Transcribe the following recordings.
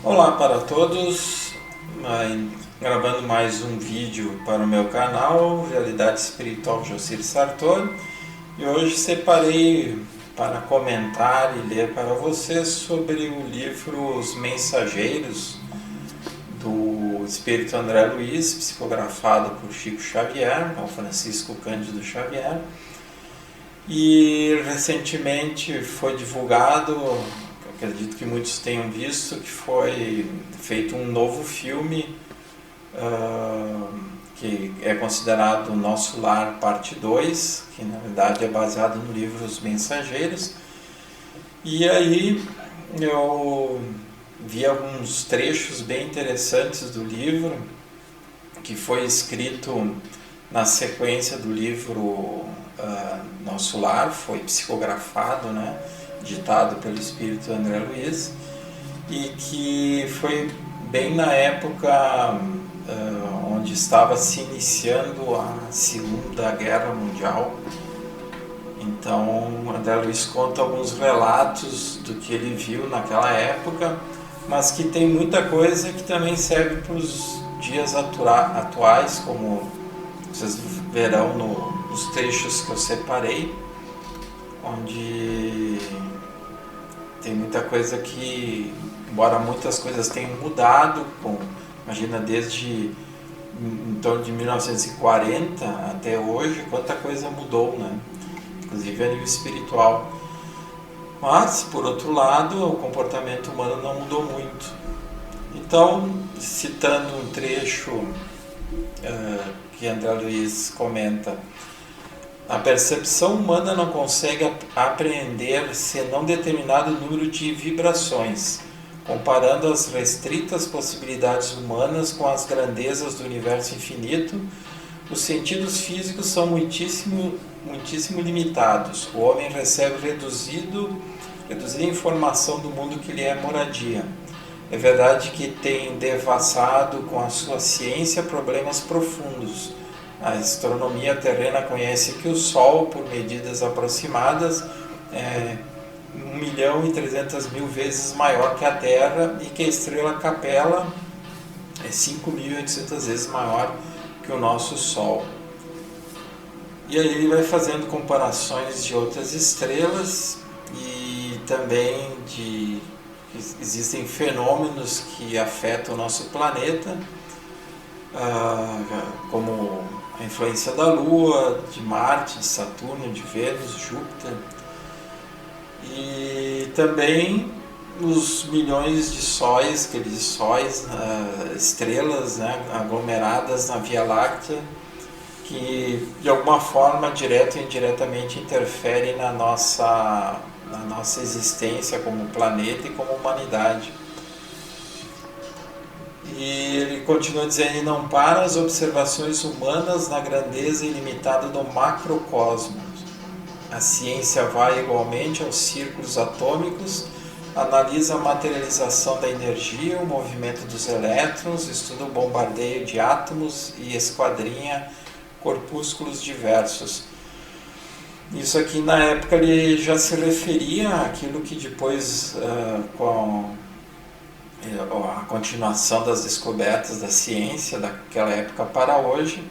Olá para todos, gravando mais um vídeo para o meu canal Realidade Espiritual Jocir Sartori, e hoje separei para comentar e ler para vocês sobre o livro Os Mensageiros do Espírito André Luiz, psicografado por Chico Xavier, ou Francisco Cândido Xavier, e recentemente foi divulgado, acredito que muitos tenham visto, que foi feito um novo filme que é considerado Nosso Lar Parte 2, que na verdade é baseado no livro Os Mensageiros. E aí eu vi alguns trechos bem interessantes do livro, que foi escrito na sequência do livro Nosso Lar, foi psicografado, né, ditado pelo Espírito André Luiz, e que foi bem na época onde estava se iniciando a Segunda Guerra Mundial. Então André Luiz conta alguns relatos do que ele viu naquela época, mas que tem muita coisa que também serve para os dias atuais, como vocês verão nos trechos que eu separei, onde tem muita coisa que, embora muitas coisas tenham mudado, imagina desde em torno de 1940 até hoje, quanta coisa mudou, né? Inclusive a nível espiritual. Mas, por outro lado, o comportamento humano não mudou muito. Então, citando um trecho que André Luiz comenta: a percepção humana não consegue apreender senão determinado número de vibrações. Comparando as restritas possibilidades humanas com as grandezas do universo infinito, os sentidos físicos são muitíssimo limitados. O homem recebe reduzida informação do mundo que lhe é moradia. É verdade que tem devassado com a sua ciência problemas profundos. A astronomia terrena conhece que o Sol, por medidas aproximadas, é 1.300.000 vezes maior que a Terra, e que a estrela Capella é 5.800 vezes maior que o nosso Sol. E aí ele vai fazendo comparações de outras estrelas e também que existem fenômenos que afetam o nosso planeta, como a influência da Lua, de Marte, de Saturno, de Vênus, Júpiter, e também os milhões de sóis, aqueles sóis, estrelas, né, aglomeradas na Via Láctea, que de alguma forma, direta ou indiretamente, interferem na nossa existência como planeta e como humanidade. E ele continua dizendo: não para as observações humanas na grandeza ilimitada do macrocosmos. A ciência vai igualmente aos círculos atômicos, analisa a materialização da energia, o movimento dos elétrons, estuda o bombardeio de átomos e esquadrinha corpúsculos diversos. Isso aqui, na época, ele já se referia àquilo que depois, com a continuação das descobertas da ciência daquela época para hoje,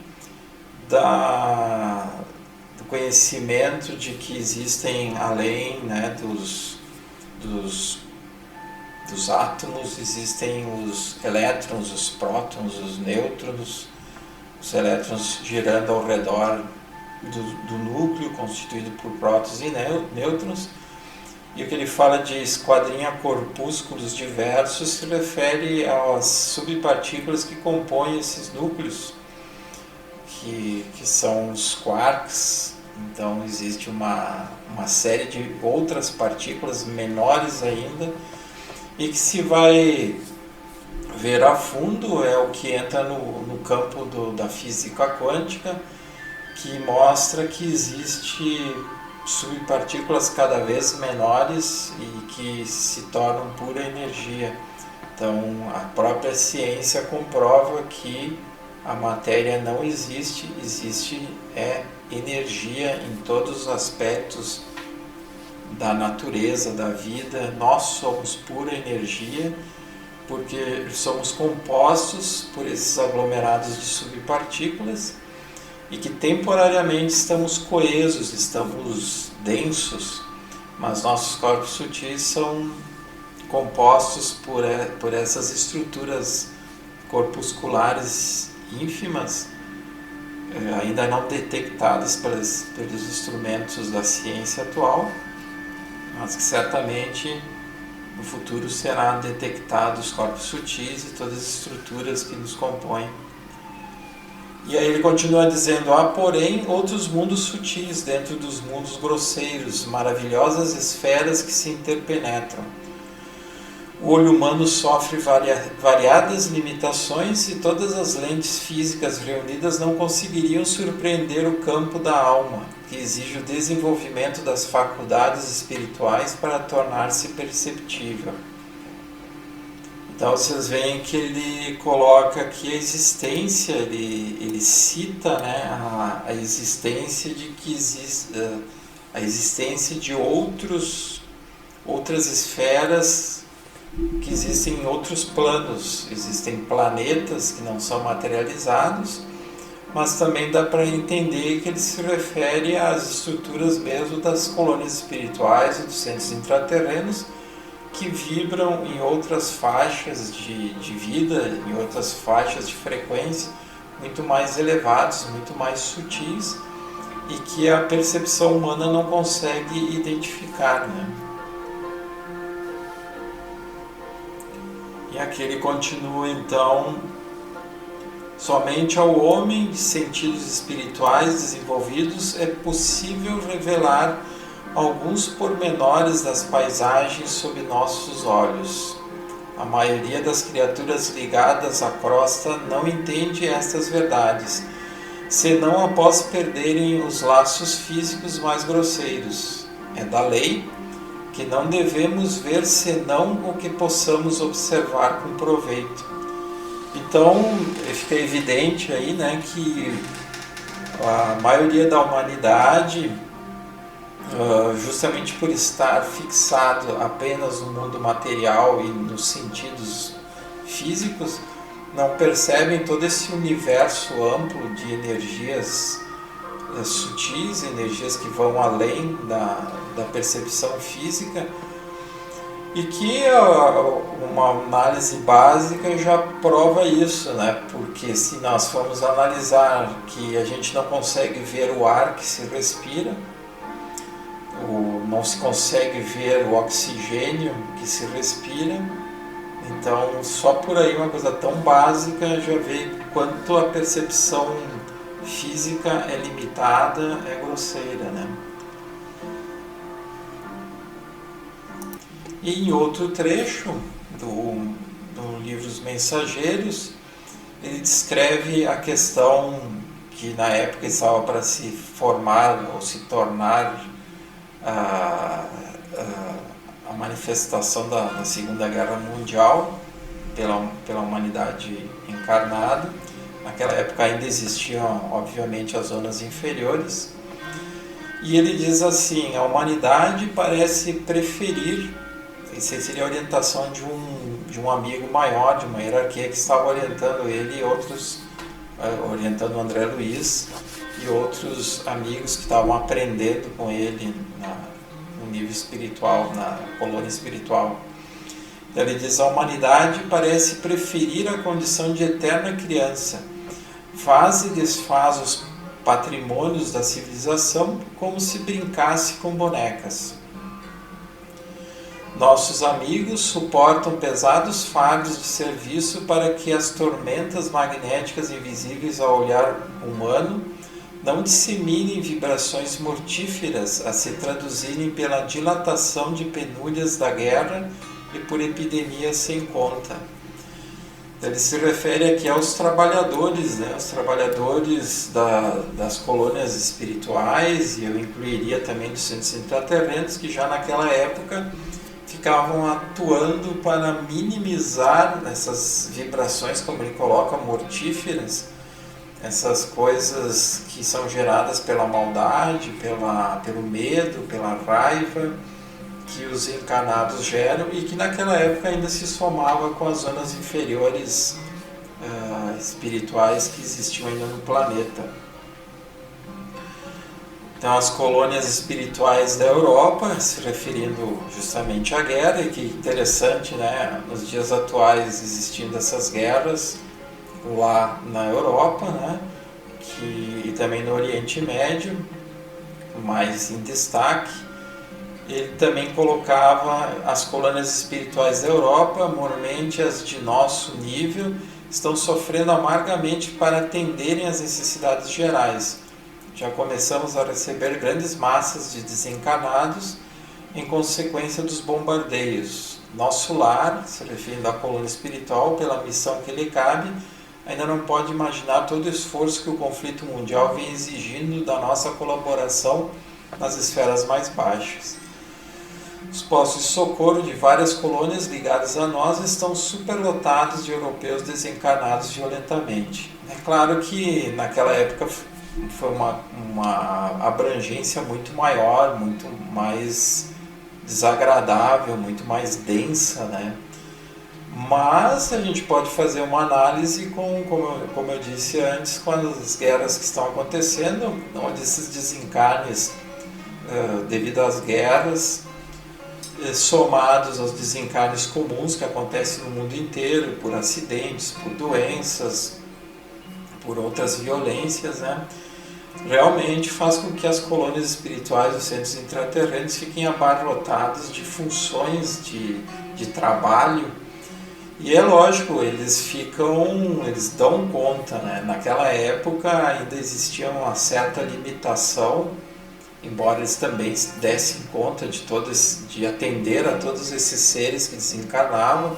do conhecimento de que existem, além, né, dos átomos, existem os elétrons, os prótons, os nêutrons, os elétrons girando ao redor do núcleo, constituído por prótons e nêutrons. E o que ele fala de esquadrinha corpúsculos diversos se refere às subpartículas que compõem esses núcleos, que são os quarks. Então existe uma série de outras partículas menores ainda, e que, se vai ver a fundo, é o que entra no campo da física quântica, que mostra que existe subpartículas cada vez menores e que se tornam pura energia. Então a própria ciência comprova que a matéria não existe, existe energia em todos os aspectos da natureza, da vida. Nós somos pura energia, porque somos compostos por esses aglomerados de subpartículas e que temporariamente estamos coesos, estamos densos, mas nossos corpos sutis são compostos por essas estruturas corpusculares ínfimas, ainda não detectadas pelos instrumentos da ciência atual, mas que certamente no futuro será detectado os corpos sutis e todas as estruturas que nos compõem. E aí ele continua dizendo: há porém outros mundos sutis dentro dos mundos grosseiros, maravilhosas esferas que se interpenetram. O olho humano sofre variadas limitações e todas as lentes físicas reunidas não conseguiriam surpreender o campo da alma, que exige o desenvolvimento das faculdades espirituais para tornar-se perceptível. Então vocês veem que ele coloca aqui a existência, ele cita, né, a existência de que existe a existência de outras esferas que existem em outros planos. Existem planetas que não são materializados, mas também dá para entender que ele se refere às estruturas mesmo das colônias espirituais e dos centros intraterrenos, que vibram em outras faixas de vida, em outras faixas de frequência muito mais elevados, muito mais sutis, e que a percepção humana não consegue identificar, né? E aqui ele continua então: somente ao homem de sentidos espirituais desenvolvidos é possível revelar alguns pormenores das paisagens sob nossos olhos. A maioria das criaturas ligadas à crosta não entende estas verdades, senão após perderem os laços físicos mais grosseiros. É da lei que não devemos ver senão o que possamos observar com proveito. Então, fica evidente aí, né, que a maioria da humanidade, justamente por estar fixado apenas no mundo material e nos sentidos físicos, não percebem todo esse universo amplo de energias sutis, energias que vão além da percepção física, e que uma análise básica já prova isso, né? Porque se nós formos analisar que a gente não consegue ver o ar que se respira, não se consegue ver o oxigênio que se respira, então só por aí uma coisa tão básica já vê quanto a percepção física é limitada, é grosseira, né? E em outro trecho do livro Os Mensageiros, ele descreve a questão que na época estava para se formar ou se tornar a manifestação da Segunda Guerra Mundial pela humanidade encarnada. Naquela época ainda existiam, obviamente, as zonas inferiores. E ele diz assim: a humanidade parece preferir, isso seria a orientação de um amigo maior, de uma hierarquia que estava orientando ele e outros, orientando o André Luiz e outros amigos que estavam aprendendo com ele no nível espiritual, na colônia espiritual. Então ele diz: a humanidade parece preferir a condição de eterna criança, faz e desfaz os patrimônios da civilização como se brincasse com bonecas. Nossos amigos suportam pesados fardos de serviço para que as tormentas magnéticas invisíveis ao olhar humano não disseminem vibrações mortíferas a se traduzirem pela dilatação de penúrias da guerra e por epidemias sem conta. Ele se refere aqui aos trabalhadores, né? Os trabalhadores das colônias espirituais, e eu incluiria também dos centros intraterrenos, que já naquela época ficavam atuando para minimizar essas vibrações, como ele coloca, mortíferas, essas coisas que são geradas pela maldade, pelo medo, pela raiva, que os encarnados geram e que naquela época ainda se somava com as zonas inferiores espirituais que existiam ainda no planeta. Então, as colônias espirituais da Europa, se referindo justamente à guerra, e que interessante, né, nos dias atuais existindo essas guerras lá na Europa, né, e também no Oriente Médio, mais em destaque. Ele também colocava as colônias espirituais da Europa, mormente as de nosso nível, estão sofrendo amargamente para atenderem às necessidades gerais. Já começamos a receber grandes massas de desencarnados em consequência dos bombardeios. Nosso lar, se referindo à colônia espiritual, pela missão que lhe cabe, ainda não pode imaginar todo o esforço que o conflito mundial vem exigindo da nossa colaboração nas esferas mais baixas. Os postos de socorro de várias colônias ligadas a nós estão superlotados de europeus desencarnados violentamente. É claro que naquela época foi uma abrangência muito maior, muito mais desagradável, muito mais densa, né? Mas a gente pode fazer uma análise como eu disse antes, com as guerras que estão acontecendo, onde esses desencarnes devido às guerras, somados aos desencarnes comuns que acontecem no mundo inteiro, por acidentes, por doenças, por outras violências, né? Realmente faz com que as colônias espirituais dos centros intraterrenos fiquem abarrotadas de funções de trabalho. E é lógico, eles dão conta, né? Naquela época ainda existia uma certa limitação, embora eles também dessem conta de atender a todos esses seres que desencarnavam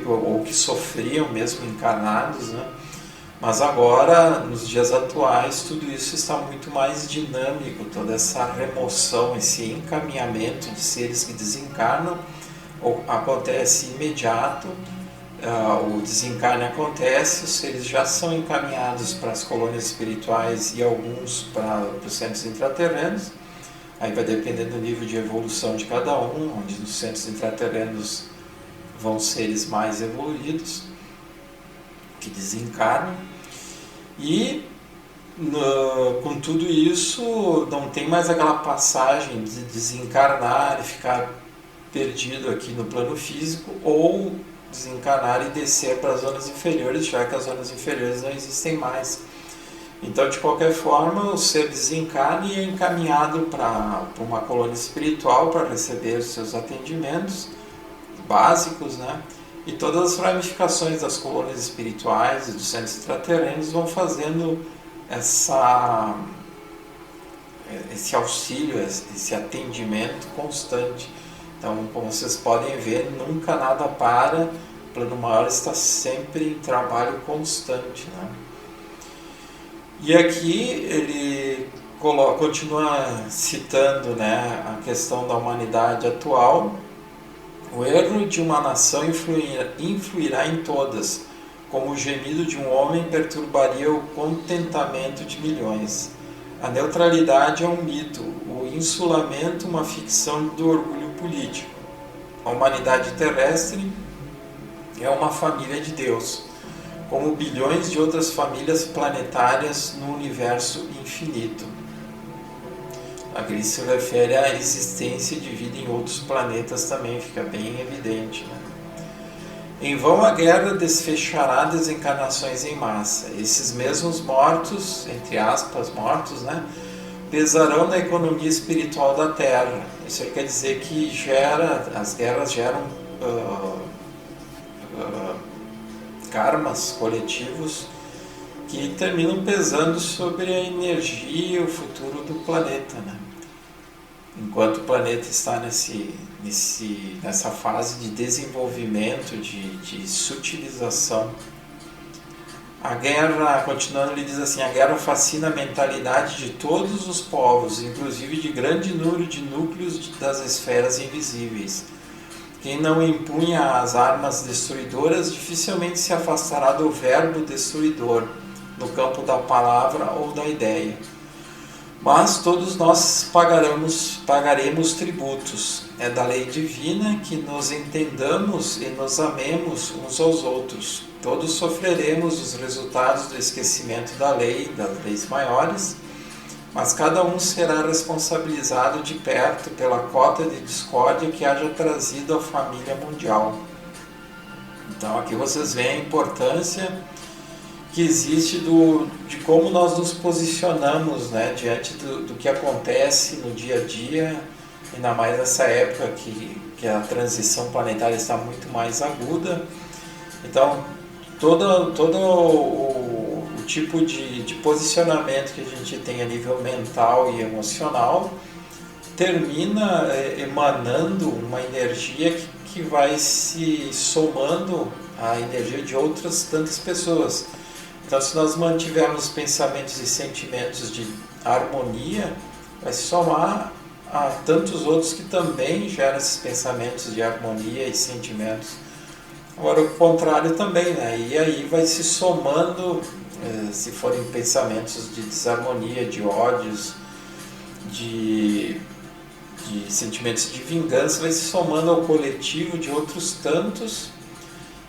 ou que sofriam mesmo encarnados, né? Mas agora, nos dias atuais, tudo isso está muito mais dinâmico, toda essa remoção, esse encaminhamento de seres que desencarnam acontece imediato, o desencarne acontece, os seres já são encaminhados para as colônias espirituais e alguns para os centros intraterrenos. Aí vai depender do nível de evolução de cada um, onde nos centros intraterrenos vão seres mais evoluídos, que desencarnam. E com tudo isso não tem mais aquela passagem de desencarnar e ficar perdido aqui no plano físico, ou desencarnar e descer para as zonas inferiores, já que as zonas inferiores não existem mais. Então, de qualquer forma, o ser desencarna e é encaminhado para uma colônia espiritual para receber os seus atendimentos básicos, né? E todas as ramificações das colônias espirituais e dos centros intraterrenos vão fazendo esse auxílio, esse atendimento constante. Então, como vocês podem ver, nunca nada para, o plano maior está sempre em trabalho constante, né? E aqui ele continua citando, né, a questão da humanidade atual. O erro de uma nação influirá em todas, como o gemido de um homem perturbaria o contentamento de milhões. A neutralidade é um mito, o insulamento uma ficção do orgulho político. A humanidade terrestre é uma família de Deus, como bilhões de outras famílias planetárias no universo infinito. Aqui se refere à existência de vida em outros planetas também, fica bem evidente, né? Em vão a guerra desfechará desencarnações em massa. Esses mesmos mortos, entre aspas, mortos, né, pesarão na economia espiritual da Terra. Isso quer dizer que as guerras geram karmas coletivos que terminam pesando sobre a energia e o futuro do planeta, né? Enquanto o planeta está nessa fase de desenvolvimento, de sutilização. A guerra, continuando, ele diz assim: a guerra fascina a mentalidade de todos os povos, inclusive de grande número de núcleos das esferas invisíveis. Quem não empunha as armas destruidoras dificilmente se afastará do verbo destruidor, no campo da palavra ou da ideia. Mas todos nós pagaremos tributos. É da lei divina que nos entendamos e nos amemos uns aos outros. Todos sofreremos os resultados do esquecimento da lei, das leis maiores, mas cada um será responsabilizado de perto pela cota de discórdia que haja trazido à família mundial. Então aqui vocês veem a importância que existe de como nós nos posicionamos, né, diante do que acontece no dia a dia, ainda mais nessa época que a transição planetária está muito mais aguda. Então, todo o tipo de posicionamento que a gente tem a nível mental e emocional termina emanando uma energia que vai se somando à energia de outras tantas pessoas. Então, se nós mantivermos pensamentos e sentimentos de harmonia, vai se somar a tantos outros que também geram esses pensamentos de harmonia e sentimentos. Agora, o contrário também, né? E aí vai se somando, se forem pensamentos de desarmonia, de ódios, de sentimentos de vingança, vai se somando ao coletivo de outros tantos.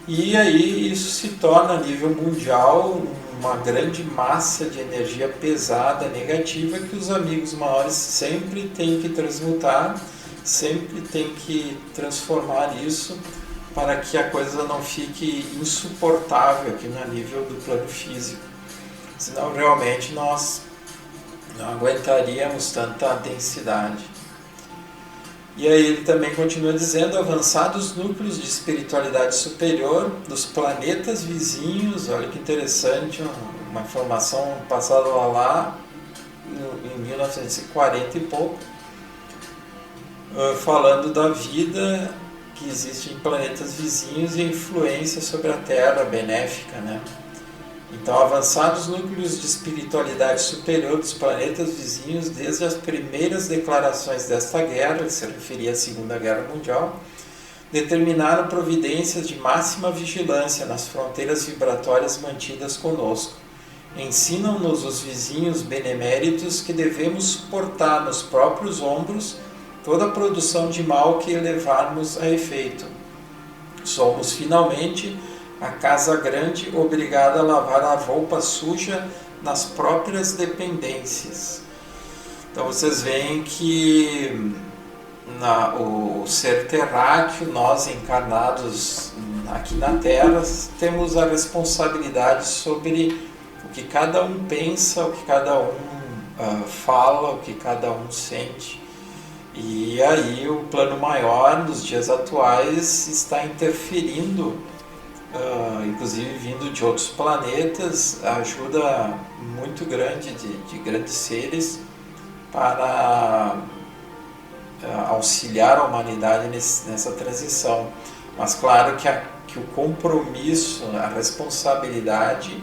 E aí isso se torna a nível mundial uma grande massa de energia pesada, negativa, que os amigos maiores sempre têm que transmutar, sempre têm que transformar isso para que a coisa não fique insuportável aqui no nível do plano físico. Senão realmente nós não aguentaríamos tanta densidade. E aí ele também continua dizendo: avançados núcleos de espiritualidade superior dos planetas vizinhos, olha que interessante, uma informação passada lá em 1940 e pouco, falando da vida que existe em planetas vizinhos e a influência sobre a Terra benéfica, né? Então, avançados núcleos de espiritualidade superior dos planetas vizinhos, desde as primeiras declarações desta guerra, que se referia à Segunda Guerra Mundial, determinaram providências de máxima vigilância nas fronteiras vibratórias mantidas conosco. Ensinam-nos os vizinhos beneméritos que devemos suportar nos próprios ombros toda a produção de mal que levarmos a efeito. Somos, finalmente, a casa grande obrigada a lavar a roupa suja nas próprias dependências. Então vocês veem que o ser terráqueo, nós encarnados aqui na Terra, temos a responsabilidade sobre o que cada um pensa, o que cada um fala, o que cada um sente. E aí o plano maior, nos dias atuais, está interferindo, inclusive vindo de outros planetas, ajuda muito grande de grandes seres para auxiliar a humanidade nessa transição. Mas claro que o compromisso, a responsabilidade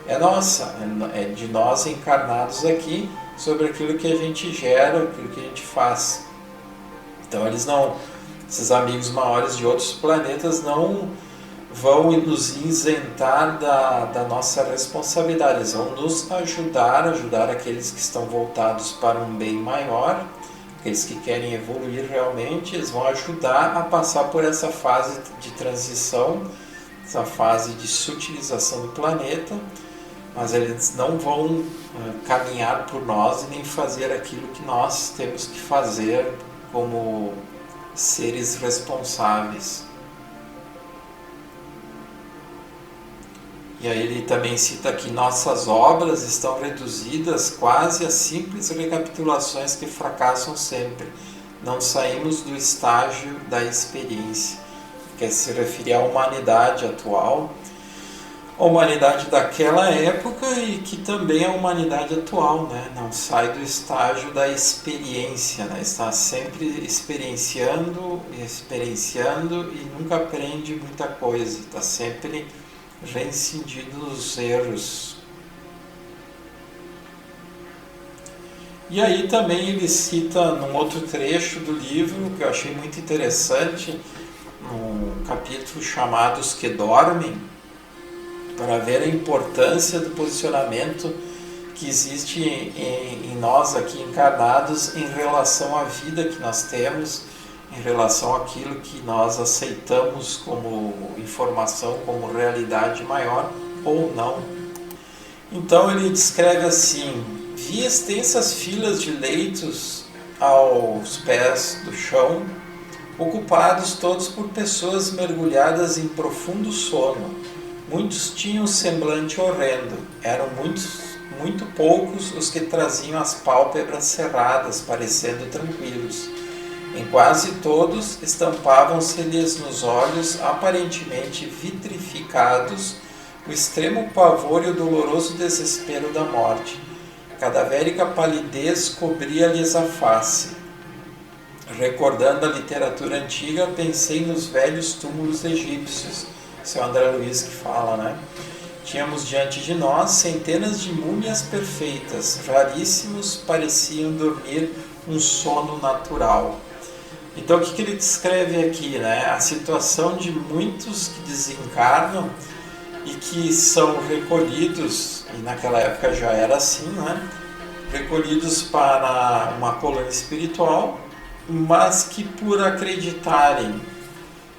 é nossa, é de nós encarnados aqui, sobre aquilo que a gente gera, aquilo que a gente faz. Então esses amigos maiores de outros planetas não vão nos isentar da nossa responsabilidade, eles vão nos ajudar aqueles que estão voltados para um bem maior, aqueles que querem evoluir realmente, eles vão ajudar a passar por essa fase de transição, essa fase de sutilização do planeta, mas eles não vão caminhar por nós e nem fazer aquilo que nós temos que fazer como seres responsáveis. E aí ele também cita que nossas obras estão reduzidas quase a simples recapitulações que fracassam sempre. Não saímos do estágio da experiência. Quer se referir à humanidade atual, a humanidade daquela época e que também é a humanidade atual, né? Não sai do estágio da experiência, né? Está sempre experienciando e nunca aprende muita coisa, está sempre reincidindo nos erros. E aí também ele cita num outro trecho do livro que eu achei muito interessante, num capítulo chamado Os que Dormem, para ver a importância do posicionamento que existe em nós aqui encarnados em relação à vida que nós temos, em relação àquilo que nós aceitamos como informação, como realidade maior ou não. Então ele descreve assim: vi extensas filas de leitos aos pés do chão, ocupados todos por pessoas mergulhadas em profundo sono. Muitos tinham semblante horrendo, eram muito poucos os que traziam as pálpebras cerradas, parecendo tranquilos. Em quase todos estampavam-se-lhes nos olhos, aparentemente vitrificados, o extremo pavor e o doloroso desespero da morte. Cadavérica palidez cobria-lhes a face. Recordando a literatura antiga, pensei nos velhos túmulos egípcios. Isso é o André Luiz que fala, né? Tínhamos diante de nós centenas de múmias perfeitas, raríssimos, pareciam dormir um sono natural. Então o que ele descreve aqui, né? A situação de muitos que desencarnam e que são recolhidos, e naquela época já era assim, né? Recolhidos para uma colônia espiritual, mas que por acreditarem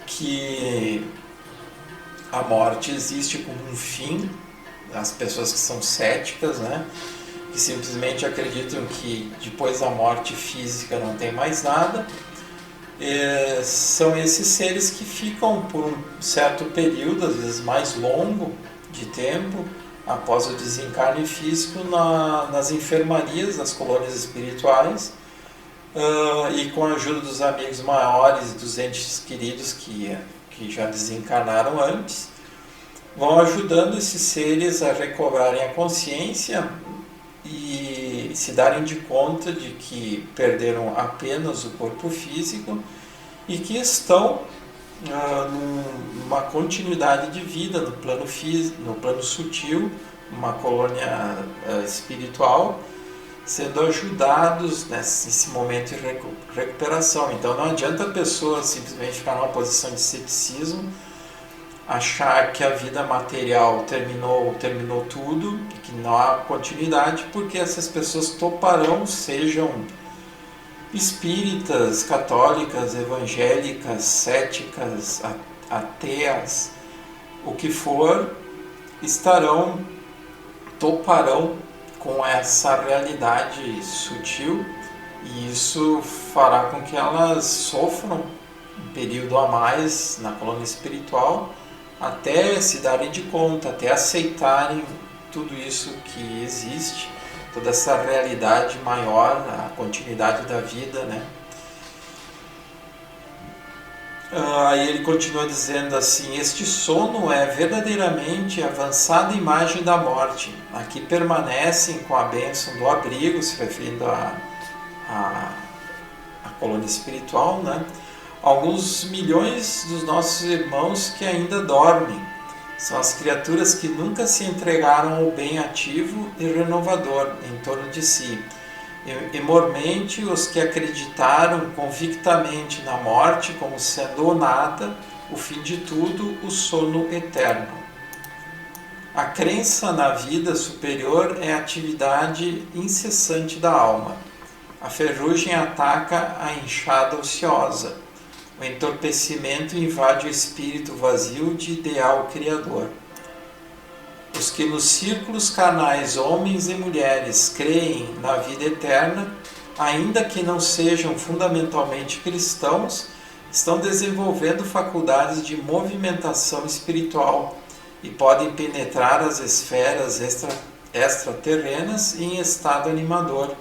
que a morte existe como um fim, as pessoas que são céticas, né? Que simplesmente acreditam que depois da morte física não tem mais nada, são esses seres que ficam por um certo período, às vezes mais longo de tempo, após o desencarne físico, nas enfermarias das colônias espirituais, e com a ajuda dos amigos maiores, dos entes queridos que já desencarnaram antes, vão ajudando esses seres a recobrarem a consciência e se darem de conta de que perderam apenas o corpo físico e que estão numa continuidade de vida no plano físico, no plano sutil, uma colônia espiritual, sendo ajudados nesse momento de recuperação. Então não adianta a pessoa simplesmente ficar numa posição de ceticismo, achar que a vida material terminou tudo, que não há continuidade, porque essas pessoas toparão, sejam espíritas, católicas, evangélicas, céticas, ateias, o que for, toparão com essa realidade sutil, e isso fará com que elas sofram um período a mais na colônia espiritual, até se darem de conta, até aceitarem tudo isso que existe, toda essa realidade maior, a continuidade da vida, né? Aí ele continua dizendo assim: este sono é verdadeiramente a avançada imagem da morte. Aqui permanecem com a bênção do abrigo, se referindo à colônia espiritual, né? Alguns milhões dos nossos irmãos que ainda dormem. São as criaturas que nunca se entregaram ao bem ativo e renovador em torno de si. E mormente os que acreditaram convictamente na morte como sendo o nada, o fim de tudo, o sono eterno. A crença na vida superior é a atividade incessante da alma. A ferrugem ataca a enxada ociosa. O entorpecimento invade o espírito vazio de ideal criador. Os que nos círculos carnais, homens e mulheres, creem na vida eterna, ainda que não sejam fundamentalmente cristãos, estão desenvolvendo faculdades de movimentação espiritual e podem penetrar as esferas extraterrenas em estado animador,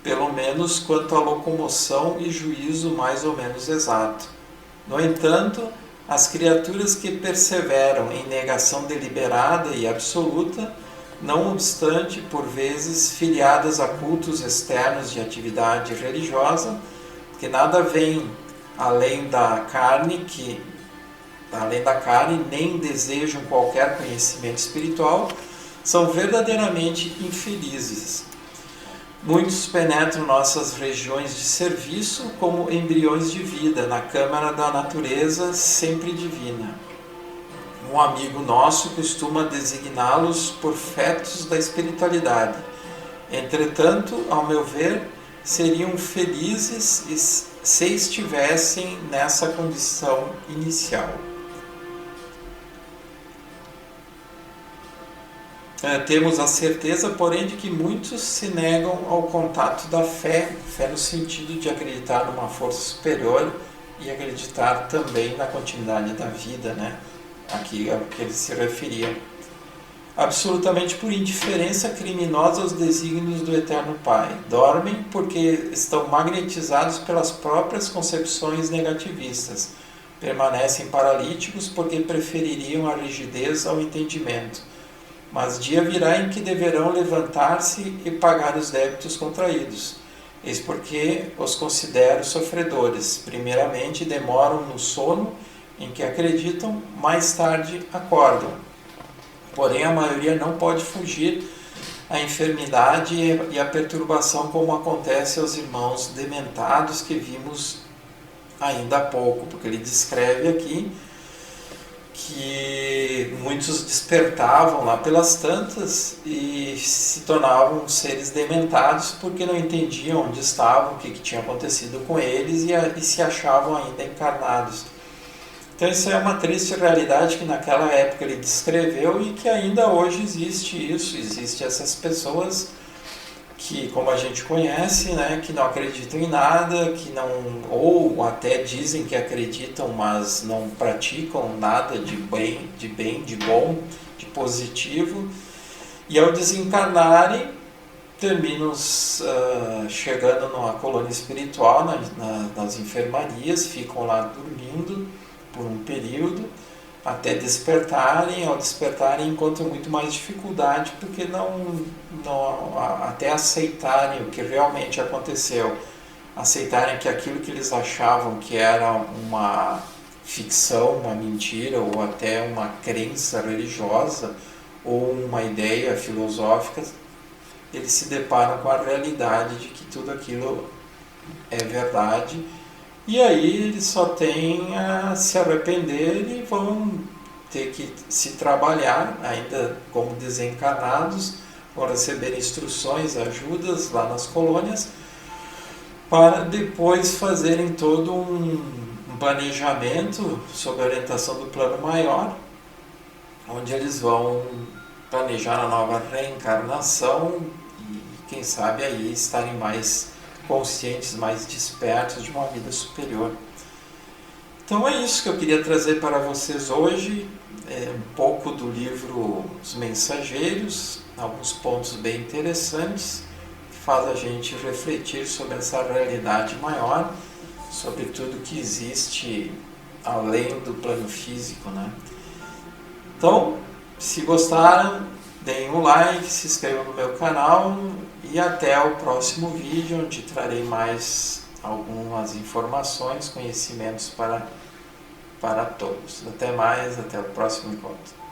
pelo menos quanto à locomoção e juízo mais ou menos exato. No entanto, as criaturas que perseveram em negação deliberada e absoluta, não obstante, por vezes, filiadas a cultos externos de atividade religiosa, que nada veem além da carne, nem desejam qualquer conhecimento espiritual, são verdadeiramente infelizes. Muitos penetram nossas regiões de serviço como embriões de vida na câmara da natureza sempre divina. Um amigo nosso costuma designá-los por fetos da espiritualidade, Entretanto, ao meu ver, seriam felizes se estivessem nessa condição inicial. Temos a certeza, porém, de que muitos se negam ao contato da fé, fé no sentido de acreditar numa força superior e acreditar também na continuidade da vida, né? Aqui é o que ele se referia. Absolutamente por indiferença criminosa aos desígnios do Eterno Pai. Dormem porque estão magnetizados pelas próprias concepções negativistas. Permanecem paralíticos porque prefeririam a rigidez ao entendimento. Mas dia virá em que deverão levantar-se e pagar os débitos contraídos. Eis porque os considero sofredores. Primeiramente demoram no sono em que acreditam, mais tarde acordam. Porém, a maioria não pode fugir à enfermidade e à perturbação, como acontece aos irmãos dementados que vimos ainda há pouco, porque ele descreve aqui que muitos despertavam lá pelas tantas e se tornavam seres dementados porque não entendiam onde estavam, o que tinha acontecido com eles e se achavam ainda encarnados. Então isso é uma triste realidade que naquela época ele descreveu e que ainda hoje existe isso, existe essas pessoas que, como a gente conhece, né, que não acreditam em nada, que não, ou até dizem que acreditam, mas não praticam nada de bem, de bom, de positivo, e ao desencarnarem terminam chegando numa colônia espiritual, nas enfermarias, ficam lá dormindo por um período, até despertarem. Ao despertarem encontram muito mais dificuldade, porque não até aceitarem o que realmente aconteceu, aceitarem que aquilo que eles achavam que era uma ficção, uma mentira, ou até uma crença religiosa, ou uma ideia filosófica, eles se deparam com a realidade de que tudo aquilo é verdade. E aí eles só têm a se arrepender e vão ter que se trabalhar, ainda como desencarnados, vão receber instruções, ajudas lá nas colônias, para depois fazerem todo um planejamento sob a orientação do plano maior, onde eles vão planejar a nova reencarnação e, quem sabe, aí estarem mais conscientes, mais despertos de uma vida superior. Então é isso que eu queria trazer para vocês hoje, um pouco do livro Os Mensageiros, alguns pontos bem interessantes, que faz a gente refletir sobre essa realidade maior, sobre tudo que existe além do plano físico, né? Então, se gostaram, deem um like, se inscrevam no meu canal e até o próximo vídeo, onde trarei mais algumas informações, conhecimentos para todos. Até mais, até o próximo encontro.